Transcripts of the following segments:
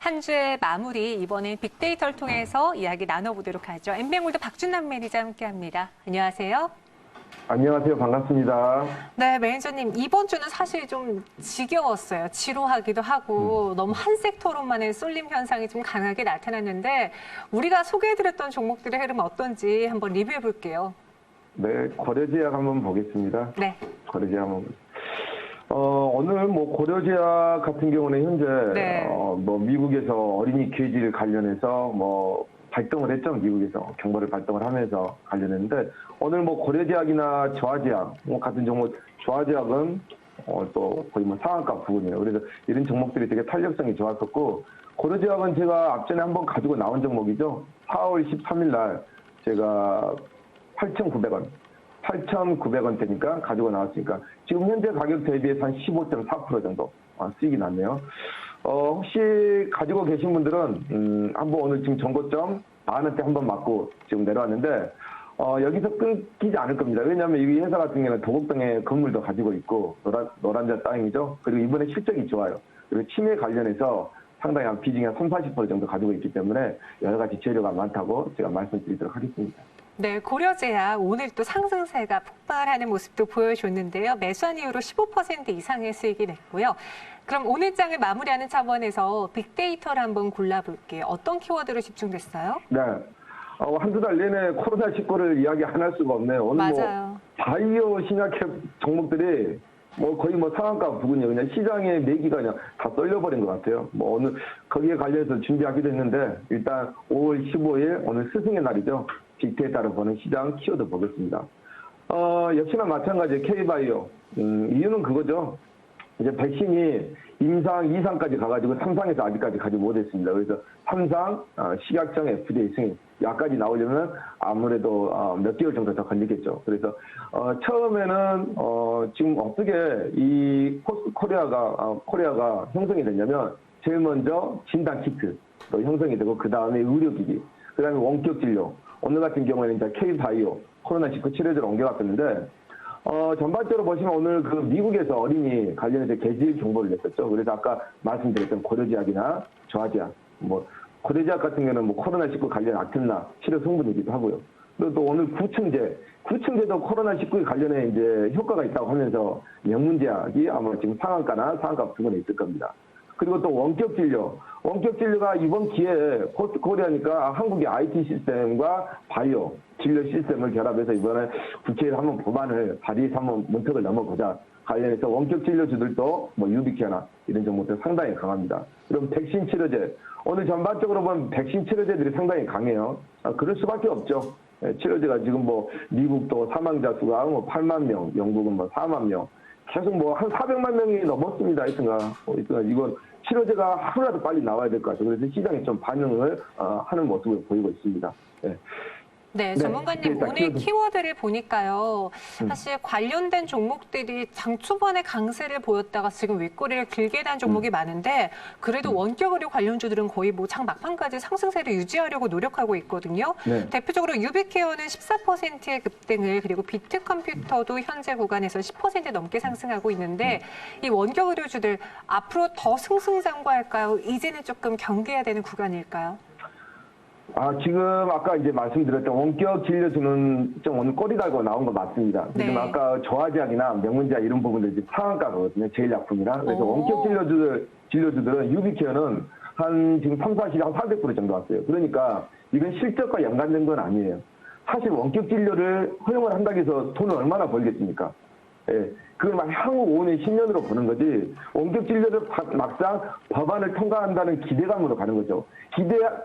한 주의 마무리 이번엔 빅데이터를 통해서 이야기 나눠보도록 하죠. 엠뱅골드 박준남 매니저 함께합니다. 안녕하세요. 안녕하세요. 반갑습니다. 네, 매니저님 이번 주는 사실 좀 지겨웠어요. 지루하기도 하고 너무 한 섹터로만의 쏠림 현상이 좀 강하게 나타났는데 우리가 소개해드렸던 종목들의 흐름 어떤지 한번 리뷰해 볼게요. 네, 고려제약 한번 보겠습니다. 네. 고려제약 한번. 오늘 뭐 고려제약 같은 경우는 현재 네. 뭐 미국에서 어린이 괴질 관련해서 뭐 발동을 했죠. 미국에서 경보를 발동을 하면서 관련했는데 오늘 뭐 고려제약이나 조화제약 뭐 같은 종목 조화제약은 또 거의 뭐 상한가 부근이에요. 그래서 이런 종목들이 되게 탄력성이 좋았었고 고려제약은 제가 앞전에 한번 가지고 나온 종목이죠. 4월 13일 날 제가 8,900원대니까 가지고 나왔으니까 지금 현재 가격 대비해서 한 15.4% 정도 수익이 났네요. 혹시 가지고 계신 분들은 한번 오늘 지금 전고점 10,000원대 한번 맞고 지금 내려왔는데 여기서 끊기지 않을 겁니다. 왜냐하면 이 회사 같은 경우는 도곡동에 건물도 가지고 있고 노란자 땅이죠. 그리고 이번에 실적이 좋아요. 그리고 치매 관련해서 상당히 한 비중이 한 30-40% 정도 가지고 있기 때문에 여러 가지 재료가 많다고 제가 말씀드리도록 하겠습니다. 네, 고려제약 오늘 또 상승세가 폭발하는 모습도 보여줬는데요. 매수한 이후로 15% 이상의 수익이 냈고요. 그럼 오늘 장을 마무리하는 차원에서 빅데이터를 한번 골라볼게요. 어떤 키워드로 집중됐어요? 네. 한두 달 내내 코로나19를 이야기 안 할 수가 없네요. 오늘 맞아요. 뭐 바이오 신약해 종목들이 뭐 거의 뭐 상한가 부근이에요. 그냥 시장의 매기가 그냥 다 떨려버린 것 같아요. 뭐 오늘 거기에 관련해서 준비하기도 했는데 일단 5월 15일 오늘 스승의 날이죠. 빅데이터를 보는 시장 키워드 보겠습니다. 역시나 마찬가지 K바이오. 이유는 그거죠. 이제 백신이 임상 2상까지 가가지고 3상에서 아직까지 가지 못했습니다. 그래서 3상 식약청 FDA 승인 약까지 나오려면 아무래도 몇 개월 정도 더 걸리겠죠. 그래서 처음에는 지금 어떻게 이 코리아가 형성이 됐냐면 제일 먼저 진단 키트로 형성이 되고 그 다음에 의료기기, 그 다음에 원격 진료. 오늘 같은 경우에는 이제 K바이오 코로나19 치료제로 옮겨갔었는데 전반적으로 보시면 오늘 그 미국에서 어린이 관련해서 개질 정보를 냈었죠. 그래서 아까 말씀드렸던 고려제약이나 조화제약, 뭐 고려제약 같은 경우는 뭐 코로나19 관련 아텐나 치료 성분이기도 하고요. 그리고 또 오늘 구충제도 코로나19 관련해 이제 효과가 있다고 하면서 명문제약이 아마 지금 상한가 부근에 있을 겁니다. 그리고 또 원격 진료가 이번 기회에 코스트코리아니까 한국의 IT 시스템과 바이오 진료 시스템을 결합해서 이번에 국회에 한번 법안을 발의해서 한번 문턱을 넘어보자. 관련해서 원격 진료주들도 뭐 유비케어나 이런 종목들 상당히 강합니다. 그럼 백신 치료제. 오늘 전반적으로 보면 백신 치료제들이 상당히 강해요. 그럴 수밖에 없죠. 치료제가 지금 뭐 미국도 사망자 수가 뭐 8만 명, 영국은 뭐 4만 명. 계속 뭐 한 400만 명이 넘었습니다. 이건 치료제가 하루라도 빨리 나와야 될 것 같아요. 그래서 시장에 좀 반응을 하는 모습을 보이고 있습니다. 네, 전문가님 오늘 키워드를 보니까요. 사실 관련된 종목들이 장 초반에 강세를 보였다가 지금 윗꼬리를 길게 단 종목이 많은데 그래도 원격 의료 관련주들은 거의 뭐 장 막판까지 상승세를 유지하려고 노력하고 있거든요. 네. 대표적으로 유비케어는 14%의 급등을 그리고 비트컴퓨터도 현재 구간에서 10% 넘게 상승하고 있는데 이 원격 의료주들 앞으로 더 승승장구할까요? 이제는 조금 경계해야 되는 구간일까요? 지금 아까 이제 말씀드렸던 원격 진료주는 좀 오늘 꼬리 달고 나온 거 맞습니다. 네. 지금 아까 조화제약이나 명문제약 이런 부분들 이제 상한가거든요. 제일 약품이라. 그래서 원격 진료주들은 유비케어는 한 지금 3-4시 한 400% 정도 왔어요. 그러니까 이건 실적과 연관된 건 아니에요. 사실 원격 진료를 허용을 한다고 해서 돈을 얼마나 벌겠습니까? 예. 그걸 막 향후 5년, 10년으로 보는 거지, 원격 진료를 막상 법안을 통과한다는 기대감으로 가는 거죠.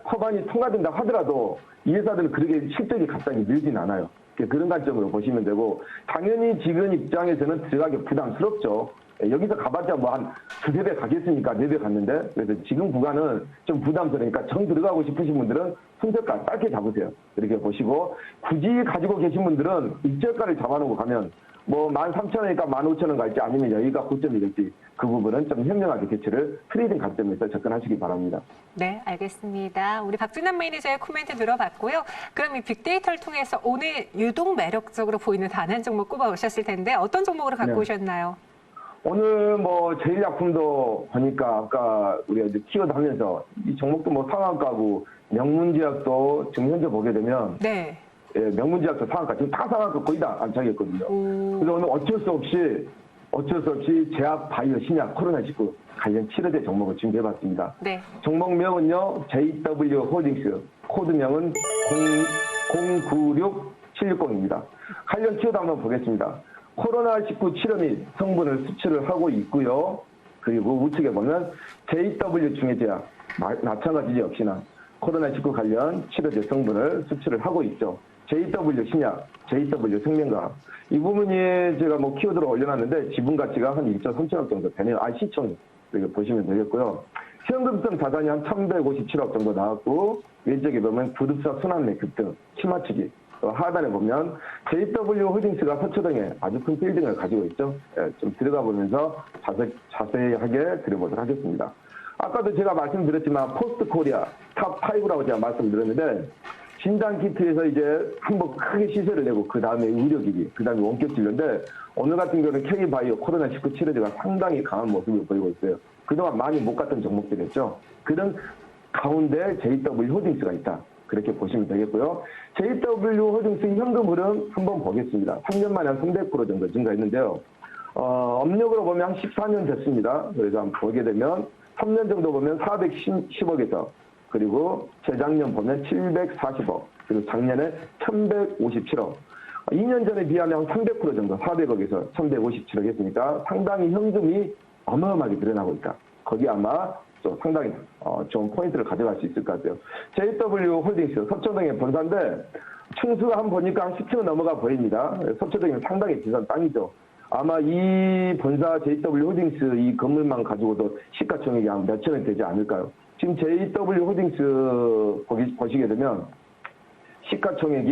법안이 통과된다 하더라도 이 회사들은 그렇게 실적이 갑자기 늘진 않아요. 그런 관점으로 보시면 되고, 당연히 지금 입장에서는 들어가기 부담스럽죠. 여기서 가봤자 뭐 한 2-3배 가겠습니까? 4배 갔는데. 그래서 지금 구간은 좀 부담스러우니까 정 들어가고 싶으신 분들은 손절가 짧게 잡으세요. 이렇게 보시고, 굳이 가지고 계신 분들은 입절가를 잡아놓고 가면 뭐 13,000원이니까 15,000원 갈지 아니면 여기가 고점이 될지 그 부분은 좀 현명하게 대처를 트레이딩 관점에서 접근하시기 바랍니다. 네, 알겠습니다. 우리 박준남 매니저의 코멘트 들어봤고요. 그럼 이 빅데이터를 통해서 오늘 유독 매력적으로 보이는 단 한 종목 꼽아오셨을 텐데 어떤 종목으로 갖고 오셨나요? 오늘 뭐 제일약품도 보니까 아까 우리가 이제 키워드 하면서 이 종목도 뭐 상한가고 명문제약도 지금 현재 보게 되면 네. 예, 명문제약도 상한가 지금 다 상한가 거의 다 안착했거든요. 그래서 오늘 어쩔 수 없이 제약, 바이오, 신약, 코로나19 관련 치료제 종목을 준비해봤습니다. 네. 종목명은요 JW 홀딩스, 코드명은 096760입니다. 관련 키워드 한번 보겠습니다. 코로나19 치료 및 성분을 수출을 하고 있고요. 그리고 우측에 보면 JW 중해제약 마찬가지죠. 역시나 코로나19 관련 치료제 성분을 수출을 하고 있죠. JW 신약, JW 생명과학 이 부분이 제가 뭐 키워드로 올려놨는데 지분 가치가 한 1.3천억 정도 되네요. 시총 이렇게 보시면 되겠고요. 현금성 자산이 한 1,157억 정도 나왔고 왼쪽에 보면 그룹사 순환매 급등, 치맞추기 하단에 보면 JW 홀딩스가 서초동에 아주 큰 빌딩을 가지고 있죠. 예, 좀 들어가 보면서 자세하게 들어보도록 하겠습니다. 아까도 제가 말씀드렸지만 포스트 코리아 탑 5라고 제가 말씀드렸는데 진단키트에서 이제 한번 크게 시세를 내고 그 다음에 의료기기, 그 다음에 원격진료인데 오늘 같은 경우는 K바이오 코로나19 치료제가 상당히 강한 모습을 보이고 있어요. 그동안 많이 못 갔던 종목들이었죠. 그런 가운데 JW 홀딩스가 있다. 그렇게 보시면 되겠고요. JW 홀딩스 현금 흐름 한번 보겠습니다. 3년 만에 한 300% 정도 증가했는데요. 업력으로 보면 한 14년 됐습니다. 그래서 한번 보게 되면 3년 정도 보면 410억에서 그리고 재작년 보면 740억, 그리고 작년에 1157억. 2년 전에 비하면 한 300% 정도, 400억에서 1157억 했으니까 상당히 현금이 어마어마하게 늘어나고 있다. 거기 아마 또 상당히 좋은 포인트를 가져갈 수 있을 것 같아요. JW 홀딩스, 서초동의 본사인데 층수가 한번 보니까 한 10층은 넘어가 보입니다. 서초동이 상당히 비싼 땅이죠. 아마 이 본사 JW 홀딩스 이 건물만 가지고도 시가총액이 한 몇천억 되지 않을까요? 지금 JW 홀딩스 보시게 되면 시가총액이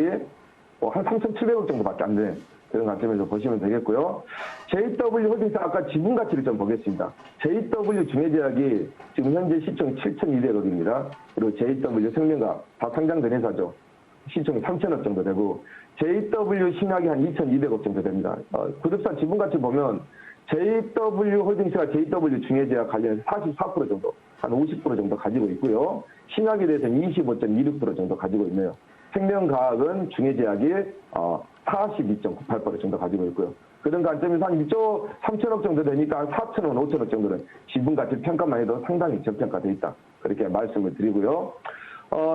한 3,700억 정도밖에 안 되는 그런 관점에서 보시면 되겠고요. JW 홀딩스 아까 지분 가치를 좀 보겠습니다. JW 중해제약이 지금 현재 시총 7,200억입니다. 그리고 JW 생명과학 다 상장된 회사죠. 시총이 3,000억 정도 되고 JW 신약이 한 2,200억 정도 됩니다. 그룹사 지분 가치 보면 JW 홀딩스가 JW 중해제약 관련해서 44% 정도, 한 50% 정도 가지고 있고요. 신약에 대해서는 25.26% 정도 가지고 있네요. 생명과학은 중해제약이 42.98% 정도 가지고 있고요. 그런 관점에서 한 1조 3천억 정도 되니까 한 4천억, 5천억 정도는 지분 가치 평가만 해도 상당히 저평가되어 있다. 그렇게 말씀을 드리고요.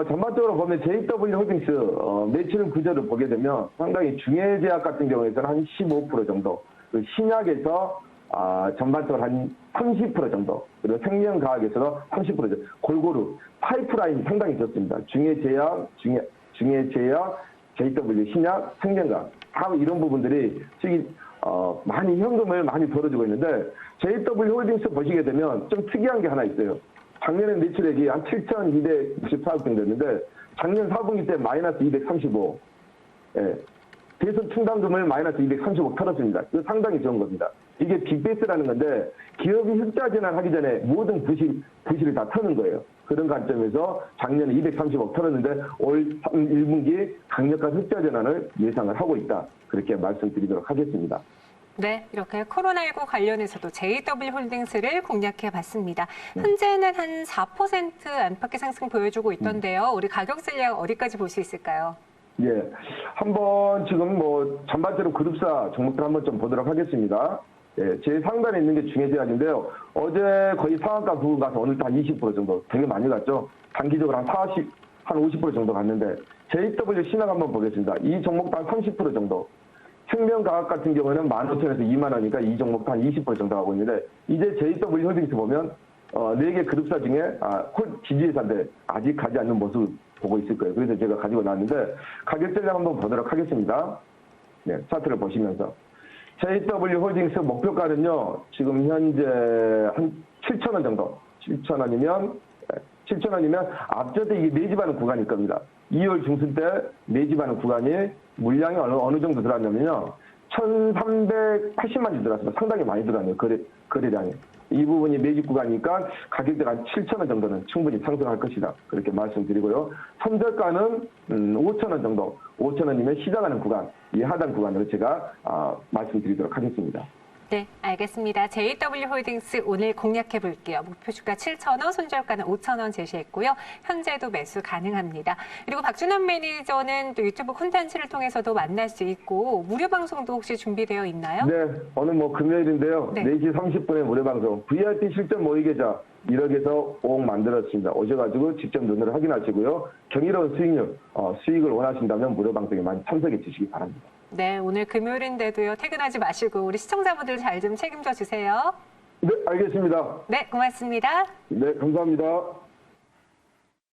전반적으로 보면 JW 홀딩스 매출 구조를 보게 되면 상당히 중해제약 같은 경우에는 한 15% 정도, 신약에서 전반적으로 한 30% 정도, 그리고 생명과학에서도 30% 정도, 골고루 파이프라인이 상당히 좋습니다. 중해제약, JW 신약, 생명과학 다 이런 부분들이 지금 많이 현금을 많이 벌어주고 있는데 JW 홀딩스 보시게 되면 좀 특이한 게 하나 있어요. 작년에 매출액이 한 7,294억 정도 됐는데 작년 4분기 때 마이너스 235. 예. 대선 충당금을 마이너스 230억 털었습니다. 이거 상당히 좋은 겁니다. 이게 빅베이스라는 건데 기업이 흑자 전환하기 전에 모든 부실을 다 터는 거예요. 그런 관점에서 작년에 230억 털었는데 올 1분기 강력한 흑자 전환을 예상을 하고 있다. 그렇게 말씀드리도록 하겠습니다. 네, 이렇게 코로나19 관련해서도 JW 홀딩스를 공략해 봤습니다. 현재는 한 4% 안팎의 상승 보여주고 있던데요. 우리 가격 전략 어디까지 볼 수 있을까요? 예, 한번 지금 뭐 전반적으로 그룹사 종목들 한번 좀 보도록 하겠습니다. 예, 제 상단에 있는 게 중해제약인데요. 어제 거의 상한가 부분 가서 오늘 한 20% 정도 되게 많이 갔죠. 단기적으로 한 50% 정도 갔는데 JW 신약 한번 보겠습니다. 이 종목도 한 30% 정도. 생명과학 같은 경우는 15,000원에서 2만 원이니까 이 종목도 한 20% 정도 하고 있는데 이제 JW 홀딩스 보면 4개 그룹사 중에 지지회사인데 아직 가지 않는 모습을 보고 있을 거예요. 그래서 제가 가지고 나왔는데 가격 전략 한번 보도록 하겠습니다. 네, 차트를 보시면서 JW 홀딩스 목표가는요. 지금 현재 한 7,000원 정도. 7,000원이면 앞전에 이게 매집하는 구간일 겁니다. 2월 중순 때 매집하는 구간이 물량이 어느 정도 들어왔냐면요. 1,380만 주 들어왔습니다. 상당히 많이 들어왔네요. 거래량이. 이 부분이 매집 구간이니까 가격대가 한 7,000원 정도는 충분히 상승할 것이다. 그렇게 말씀드리고요. 선절가는 5,000원 정도. 5,000원이면 시작하는 구간, 이 하단 구간으로 제가 말씀드리도록 하겠습니다. 네, 알겠습니다. JW홀딩스 오늘 공략해 볼게요. 목표 주가 7,000원, 손절가는 5,000원 제시했고요. 현재도 매수 가능합니다. 그리고 박준환 매니저는 또 유튜브 콘텐츠를 통해서도 만날 수 있고 무료 방송도 혹시 준비되어 있나요? 네, 오늘 뭐 금요일인데요. 네. 4시 30분에 무료 방송 VIP 실전 모의 계좌 1억에서 5억 만들었습니다. 오셔가지고 직접 눈으로 확인하시고요. 경이로운 수익률, 수익을 원하신다면 무료 방송에 많이 참석해 주시기 바랍니다. 네, 오늘 금요일인데도요. 퇴근하지 마시고 우리 시청자분들 잘 좀 책임져 주세요. 네, 알겠습니다. 네, 고맙습니다. 네, 감사합니다.